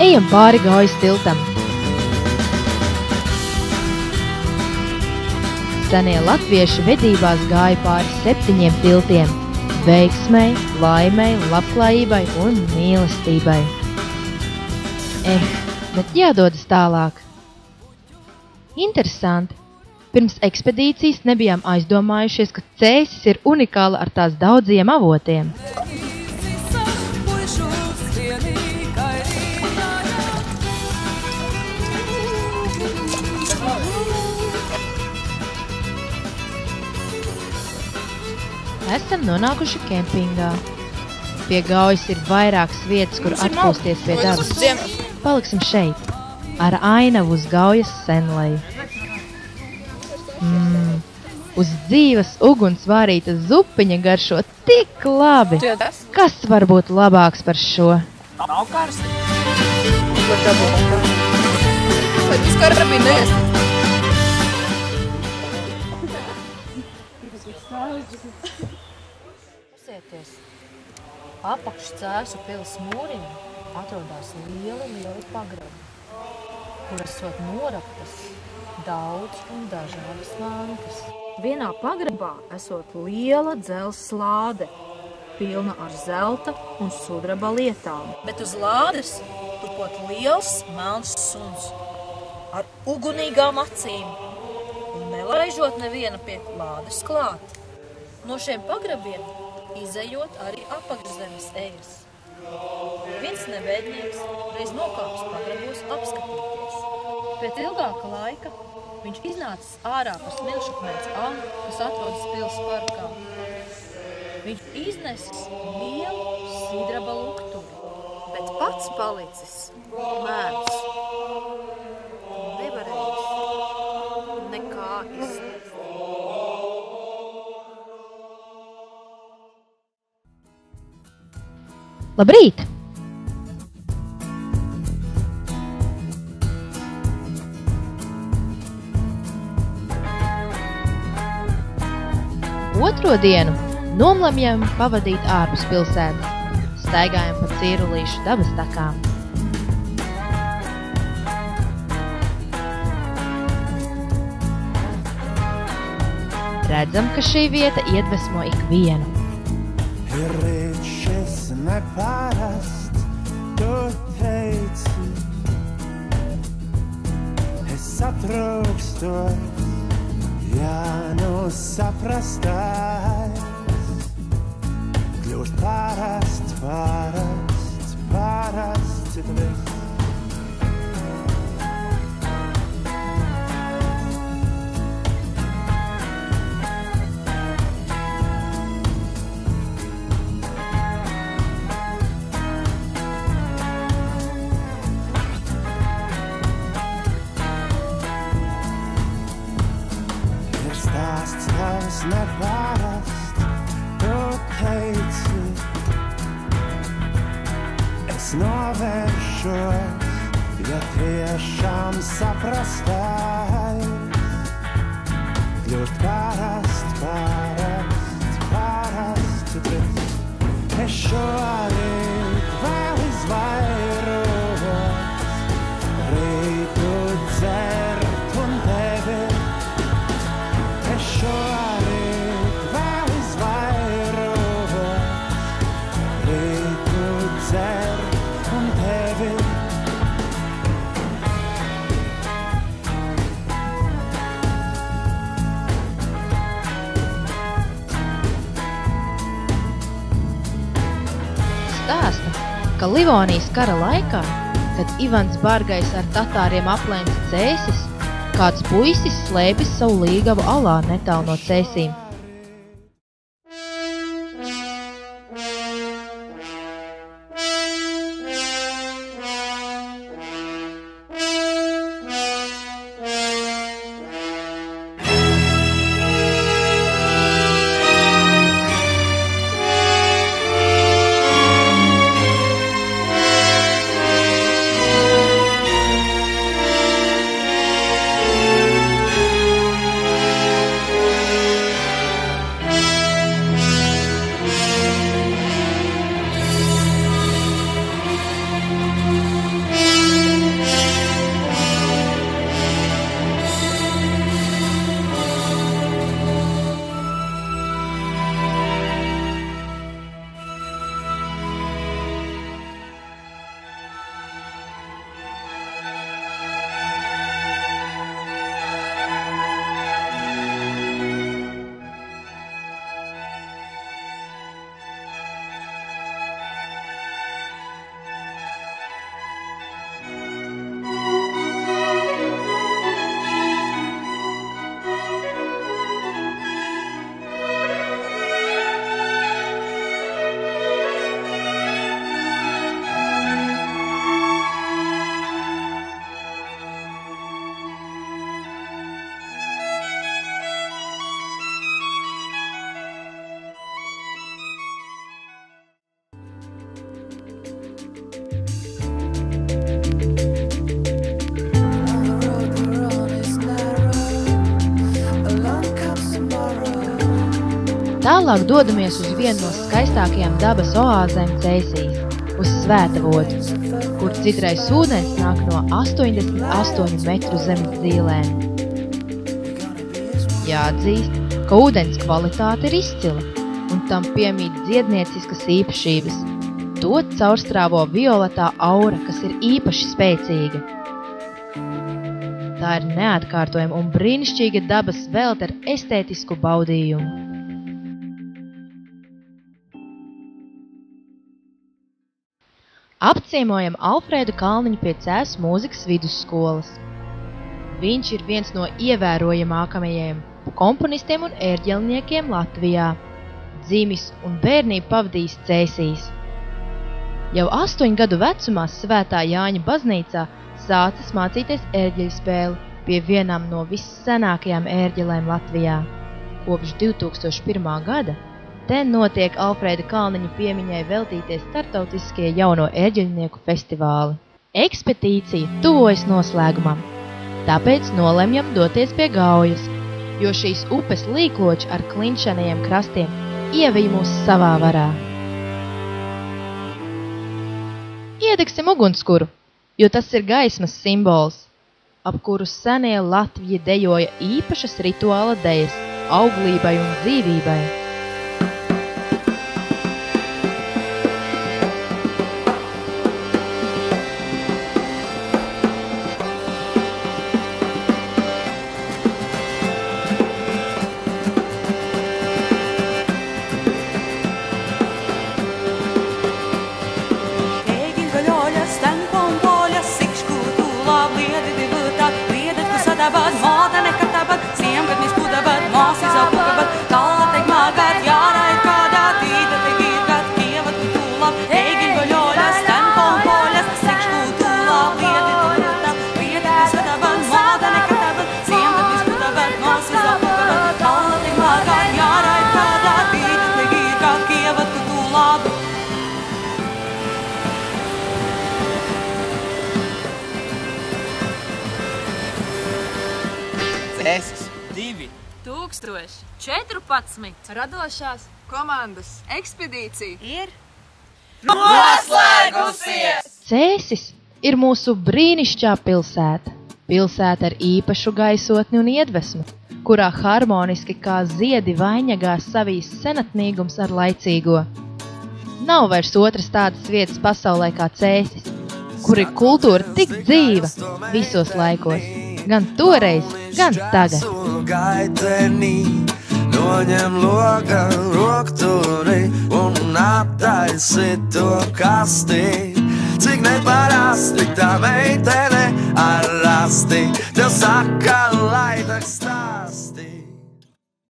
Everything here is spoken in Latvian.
Ejam pāri Gaujas tiltam. Senie latvieši vedībās gāja pāri 7 tiltiem – veiksmei, laimei, labklājībai un mīlestībai. Bet jādodas tālāk. Interesanti. Pirms ekspedīcijas nebijām aizdomājušies, ka Cēsis ir unikāla ar tās daudziem avotiem. Esam nonākuši kempingā. Pie Gaujas ir vairākas vietas, kur atpūsties pie dabas. Paliksim šeit, ar ainavu uz Gaujas senleju. Uz dzīves uguns vārīta zupiņa garšo tik labi. Kas var būt labāks par šo? Nav karsti. Ko dabū? Vai tas karabīna neies? Pasieties. Apakš Cēsu pils mūrim atrodās lieli pagrabi, kuras esot noraktas daudz un dažādas mantas. Vienā pagrabā esot liela dzelzs slāde, pilna ar zelta un sudraba lietām. Bet uz lādes tupot liels melns suns ar ugunīgām acīm un nelaižot neviena pie lādes klāt. No šiem pagrabiem izejot arī apakšzemes ejas. Viens nevēdnieks reiz nokāps pagrabos apskatīties. Pēc ilgāka laika viņš iznācis ārā par smilšakmens alu, kas atrodas pils parkā. Viņš iznesis lielu sidraba lukturi, bet pats palicis mēms. Nevarējis nekā iznest. Labrīt! Otro dienu nomlemjam pavadīt ārpus pilsētas. Staigājam pa Cīrulīšu dabas takām. Redzam, ka šī vieta iedvesmo ikvienu. Ir šis neparast, tu teici. Es satrūkstos, ja nu saprastais. Kļūst parasts, citu viss. Neparast, tu teici. Es novēršos, ja tiešām saprastais. Kļūst parasts, citris. Es šorīt vēl izvairos, rītu dzert un tevi. Es šorīt vēl izvairos, rītu dzert un tevi. Stāsta, ka Livonijas kara laikā, kad Ivans Bargais ar tatāriem aplēms Cēsis, kāds puisis slēpis savu līgavu alā netālu no Cēsīm. Tālāk dodamies uz vienu no skaistākajām dabas oāzēm Cēsīs, uz Svētavodu, kur citrais ūdens nāk no 88 metru zemes dzīlēm. Jāatzīst, ka ūdens kvalitāte ir izcila, un tam piemīt dziednieciskas īpašības. To caurstrāvo violetā aura, kas ir īpaši spēcīga. Tā ir neatkārtojama un brīnišķīga dabas velta ar estētisku baudījumu. Apciemojam Alfrēdu Kalniņu pie Cēsu mūzikas vidusskolas. Viņš ir viens no ievērojamākajiem komponistiem un ērģelniekiem Latvijā. Dzimis un bērnību pavadījis Cēsīs. Jau 8 gadu vecumā Svētā Jāņa baznīcā sācis mācīties ērģeļu spēli pie vienām no vissenākajām ērģelēm Latvijā. Kopš 2001. gada te notiek Alfrēda Kalniņa piemiņai veltītie startautiskie jauno ērģeļnieku festivāli. Ekspedīcija tuvojas noslēgumam, tāpēc nolemjam doties pie Gaujas, jo šīs upes līkloči ar klinšanajiem krastiem ievij mūs savā varā. Iedegsim ugunskuru, jo tas ir gaismas simbols, ap kuru senie Latvija dejoja īpašas rituāla dejas auglībai un dzīvībai. Cēsis 2014 radošās komandas ekspedīcija ir noslēgusies! Cēsis ir mūsu brīnišķā pilsēta. Pilsēta ar īpašu gaisotni un iedvesmu, kurā harmoniski kā ziedi vainagās savīs senatnīgums ar laicīgo. Nav vairs otras tādas vietas pasaulē kā Cēsis, kur ir kultūra tik dzīva visos laikos, gan toreiz, gan tagad. Noņem loga rokturi un aptaisi to kasti. Cik neparasti tā meitene ar rasti, tev saka, lai tak stāst.